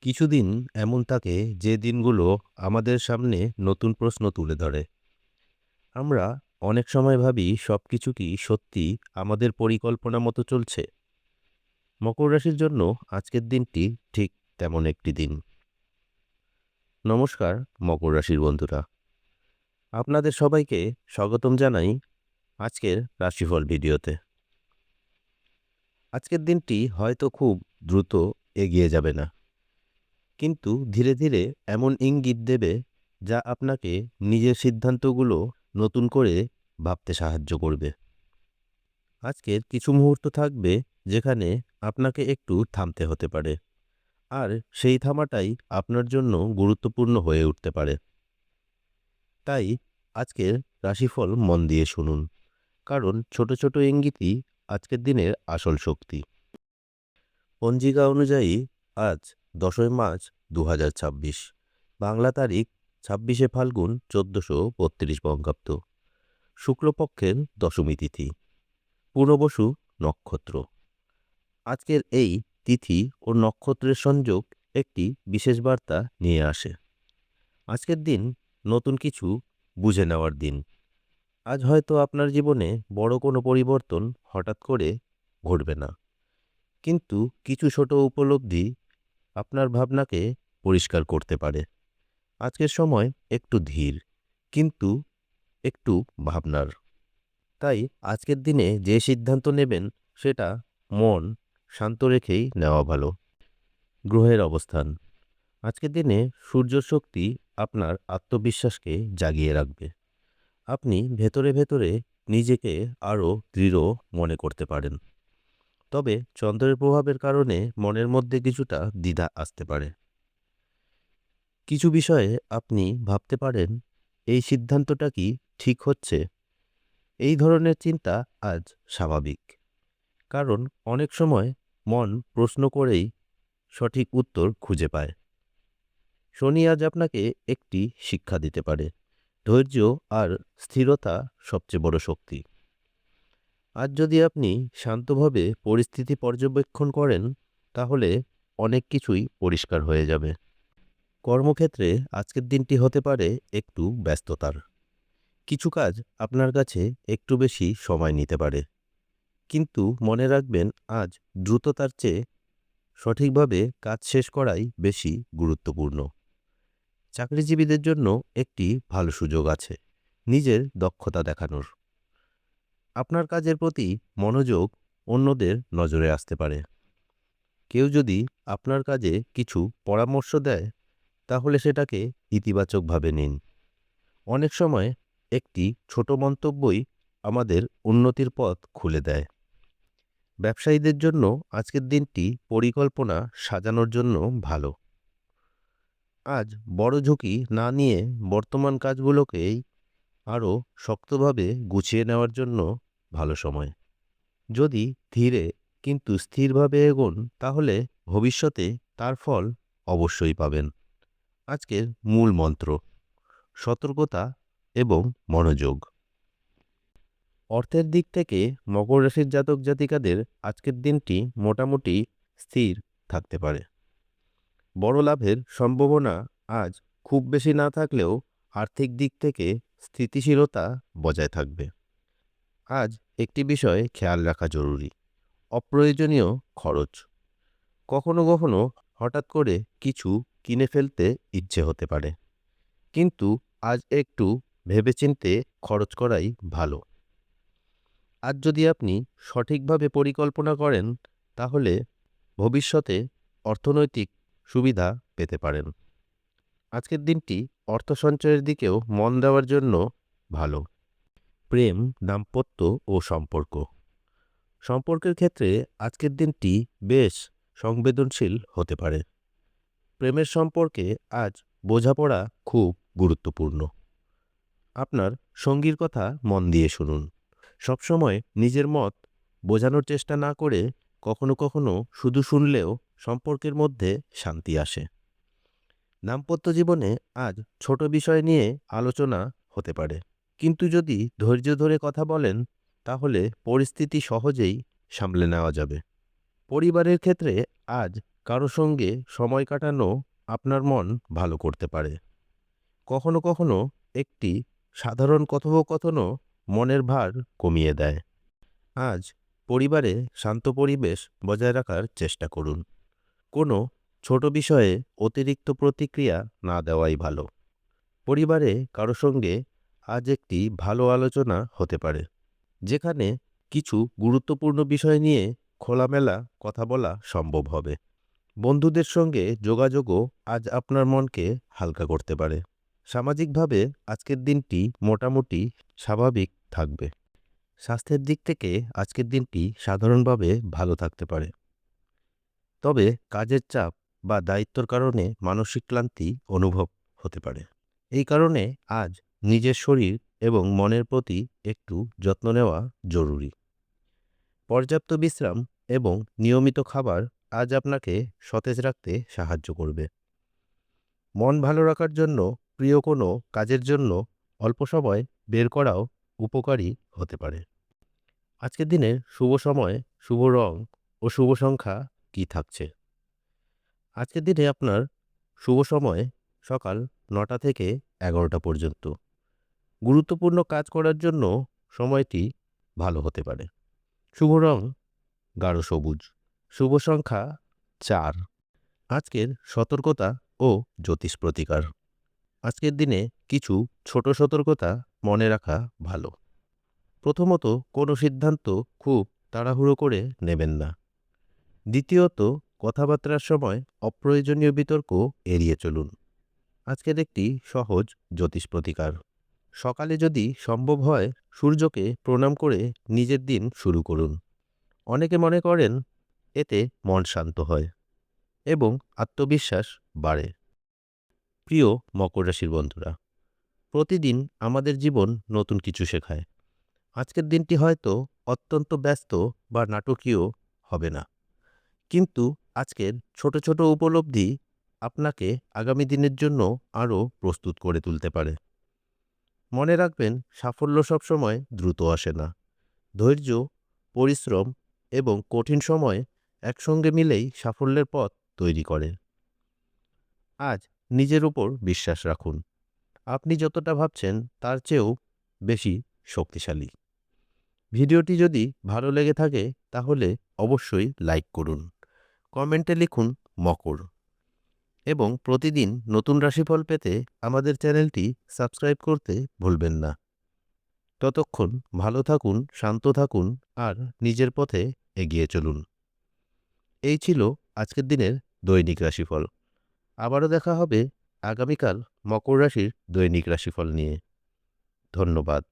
কিছুদিন এমন থাকে যে দিনগুলো আমাদের সামনে নতুন প্রশ্ন তুলে ধরে। আমরা অনেক সময় ভাবি সবকিছু কি সত্যি আমাদের পরিকল্পনা মতো চলছে। মকর রাশির জন্য আজকের দিনটি ঠিক তেমন একটি দিন। নমস্কার মকর রাশির বন্ধুরা, আপনাদের সবাইকে স্বাগতম জানাই আজকের রাশিফল ভিডিওতে। আজকের দিনটি হয়তো খুব দ্রুত এগিয়ে যাবে না, কিন্তু ধীরে ধীরে এমন ইঙ্গিত দেবে যা আপনাকে নিজের সিদ্ধান্তগুলো নতুন করে ভাবতে সাহায্য করবে। আজকের কিছু মুহূর্ত থাকবে যেখানে আপনাকে একটু থামতে হতে পারে, আর সেই থামাটাই আপনার জন্য গুরুত্বপূর্ণ হয়ে উঠতে পারে। তাই আজকের রাশিফল মন দিয়ে শুনুন, কারণ ছোট ছোট ইঙ্গিতই আজকের দিনের আসল শক্তি। পঞ্জিকা অনুযায়ী আজ 10ই মার্চ 2026, বাংলা তারিখ 26শে ফাল্গুন 1432 বঙ্গাব্দ, শুক্লপক্ষের দশমী তিথি, পূর্ণবসু নক্ষত্র। আজকের এই তিথি ও নক্ষত্রের সংযোগ একটি বিশেষ বার্তা নিয়ে আসে। আজকের দিন নতুন কিছু বুঝে নেওয়ার দিন। আজ হয়তো আপনার জীবনে বড় কোনো পরিবর্তন হঠাৎ করে ঘটবে না, কিন্তু কিছু ছোট উপলব্ধি আপনার ভাবনাকে পরিষ্কার করতে পারে। আজকের সময় একটু ধীর, কিন্তু একটু ভাবনার। তাই আজকের দিনে যে সিদ্ধান্ত নেবেন সেটা মন শান্ত রেখেই নেওয়া ভালো। গ্রহের অবস্থান আজকের দিনে সূর্যর শক্তি আপনার আত্মবিশ্বাসকে জাগিয়ে রাখবে। আপনি ভেতরে ভেতরে নিজেকে আরও দৃঢ় মনে করতে পারেন। তবে চন্দ্রের প্রভাবের কারণে মনের মধ্যে কিছুটা দ্বিধা আসতে পারে। কিছু বিষয়ে আপনি ভাবতে পারেন, এই সিদ্ধান্তটা কি ঠিক হচ্ছে? এই ধরনের চিন্তা আজ স্বাভাবিক, কারণ অনেক সময় মন প্রশ্ন করেই সঠিক উত্তর খুঁজে পায়। শনি আজ আপনাকে একটি শিক্ষা দিতে পারে। ধৈর্য আর স্থিরতা সবচেয়ে বড় শক্তি। আজ যদি আপনি শান্তভাবে পরিস্থিতি পর্যবেক্ষণ করেন, তাহলে অনেক কিছুই পরিষ্কার হয়ে যাবে। কর্মক্ষেত্রে আজকের দিনটি হতে পারে একটু ব্যস্ততার। কিছু কাজ আপনার কাছে একটু বেশি সময় নিতে পারে, কিন্তু মনে রাখবেন, আজ দ্রুততার চেয়ে সঠিকভাবে কাজ শেষ করাই বেশি গুরুত্বপূর্ণ। চাকরিজীবীদের জন্য একটি ভালো সুযোগ আছে নিজের দক্ষতা দেখানোর। আপনার কাজের প্রতি মনোযোগ অন্যদের নজরে আসতে পারে। কেউ যদি আপনার কাজে কিছু পরামর্শ দেয়, তাহলে সেটাকে ইতিবাচকভাবে নিন। অনেক সময় একটি ছোট মন্তব্যই আমাদের উন্নতির পথ খুলে দেয়। ব্যবসায়ীদের জন্য আজকের দিনটি পরিকল্পনা সাজানোর জন্য ভালো। আজ বড় ঝুঁকি না নিয়ে বর্তমান কাজগুলোকেই আরও শক্তভাবে গুছিয়ে নেওয়ার জন্য ভালো সময়। যদি ধীরে কিন্তু স্থিরভাবে এগোন, তাহলে ভবিষ্যতে তার ফল অবশ্যই পাবেন। আজকের মূল মন্ত্র: সতর্কতা এবং মনোযোগ। অর্থের দিক থেকে মকর রাশির জাতক জাতিকাদের আজকের দিনটি মোটামুটি স্থির থাকতে পারে। বড় লাভের সম্ভাবনা আজ খুব বেশি না থাকলেও আর্থিক দিক থেকে স্থিতিশীলতা বজায় থাকবে। আজ একটি বিষয়ে খেয়াল রাখা জরুরি: অপ্রয়োজনীয় খরচ। কখনো কখনো হঠাৎ করে কিছু কিনে ফেলতে ইচ্ছে হতে পারে, কিন্তু আজ একটু ভেবেচিন্তে খরচ করাই ভালো। আজ যদি আপনি সঠিকভাবে পরিকল্পনা করেন, তাহলে ভবিষ্যতে অর্থনৈতিক সুবিধা পেতে পারেন। আজকের দিনটি অর্থ সঞ্চয়ের দিকেও মন দেওয়ার জন্য ভালো। প্রেম, দাম্পত্য ও সম্পর্ক। সম্পর্কের ক্ষেত্রে আজকের দিনটি বেশ সংবেদনশীল হতে পারে। প্রেমের সম্পর্কে আজ বোঝাপড়া খুব গুরুত্বপূর্ণ। আপনার সঙ্গীর কথা মন দিয়ে শুনুন। সবসময় নিজের মত বোঝানোর চেষ্টা না করে কখনো কখনো শুধু শুনলেও সম্পর্কের মধ্যে শান্তি আসে। দাম্পত্য জীবনে আজ ছোট বিষয় নিয়ে আলোচনা হতে পারে, কিন্তু যদি ধৈর্য ধরে কথা বলেন, তাহলে পরিস্থিতি সহজেই সামলে নেওয়া যাবে। পরিবারের ক্ষেত্রে আজ কারো সঙ্গে সময় কাটানো আপনার মন ভালো করতে পারে। কখনো কখনো একটি সাধারণ কথোপকথনও মনের ভার কমিয়ে দেয়। আজ পরিবারে শান্ত পরিবেশ বজায় রাখার চেষ্টা করুন। কোনো ছোট বিষয়ে অতিরিক্ত প্রতিক্রিয়া না দেওয়াই ভালো। পরিবারে কারো সঙ্গে আজ একটি ভালো আলোচনা হতে পারে, যেখানে কিছু গুরুত্বপূর্ণ বিষয় নিয়ে খোলামেলা কথা বলা সম্ভব হবে। বন্ধুদের সঙ্গে যোগাযোগও আজ আপনার মনকে হালকা করতে পারে। সামাজিকভাবে আজকের দিনটি মোটামুটি স্বাভাবিক থাকবে। স্বাস্থ্যের দিক থেকে আজকের দিনটি সাধারণভাবে ভালো থাকতে পারে, তবে কাজের চাপ বা দায়িত্বর কারণে মানসিক ক্লান্তি অনুভব হতে পারে। এই কারণে আজ নিজের শরীর এবং মনের প্রতি একটু যত্ন নেওয়া জরুরি। পর্যাপ্ত বিশ্রাম এবং নিয়মিত খাবার আজ আপনাকে সতেজ রাখতে সাহায্য করবে। মন ভালো রাখার জন্য প্রিয় কোনো কাজের জন্য অল্প সময় বের করাও উপকারী হতে পারে। আজকের দিনের শুভ সময়, শুভ রং ও শুভ সংখ্যা কী থাকছে? আজকের দিনে আপনার শুভ সময় সকাল ৯টা থেকে ১১টা পর্যন্ত। গুরুত্বপূর্ণ কাজ করার জন্য সময়টি ভালো হতে পারে। শুভ রং গাঢ় সবুজ। শুভ সংখ্যা ৪। আজকের সতর্কতা ও জ্যোতিষ প্রতিকার। আজকের দিনে কিছু ছোট সতর্কতা মনে রাখা ভালো। প্রথমত, কোনো সিদ্ধান্ত খুব তাড়াহুড়ো করে নেবেন না। দ্বিতীয়ত, কথাবার্তার সময় অপ্রয়োজনীয় বিতর্ক এড়িয়ে চলুন। আজকের একটি সহজ জ্যোতিষ প্রতিকার। সকালে যদি সম্ভব হয় সূর্যকে প্রণাম করে নিজের দিন শুরু করুন। অনেকে মনে করেন এতে মন শান্ত হয় এবং আত্মবিশ্বাস বাড়ে। প্রিয় মকর রাশির বন্ধুরা, প্রতিদিন আমাদের জীবন নতুন কিছু শেখায়। আজকের দিনটি হয়তো অত্যন্ত ব্যস্ত বা নাটকীয় হবে না, কিন্তু আজকের ছোট ছোট উপলব্ধি আপনাকে আগামী দিনের জন্য আরও প্রস্তুত করে তুলতে পারে। মনে রাখবেন, সাফল্য সবসময় দ্রুত আসে না। ধৈর্য, পরিশ্রম এবং কঠিন সময় একসঙ্গে মিলেই সাফল্যের পথ তৈরি করে। আজ নিজের উপর বিশ্বাস রাখুন। আপনি যতটা ভাবছেন তার চেয়েও বেশি শক্তিশালী। ভিডিওটি যদি ভালো লেগে থাকে তাহলে অবশ্যই লাইক করুন, কমেন্টে লিখুন মকর এবং প্রতিদিন নতুন রাশিফল পেতে আমাদের চ্যানেলটি সাবস্ক্রাইব করতে ভুলবেন না। ততক্ষণ ভালো থাকুন, শান্ত থাকুন আর নিজের পথে এগিয়ে চলুন। এই ছিল আজকের দিনের দৈনিক রাশিফল। আবারও দেখা হবে আগামীকাল মকর রাশির দৈনিক রাশিফল নিয়ে। ধন্যবাদ।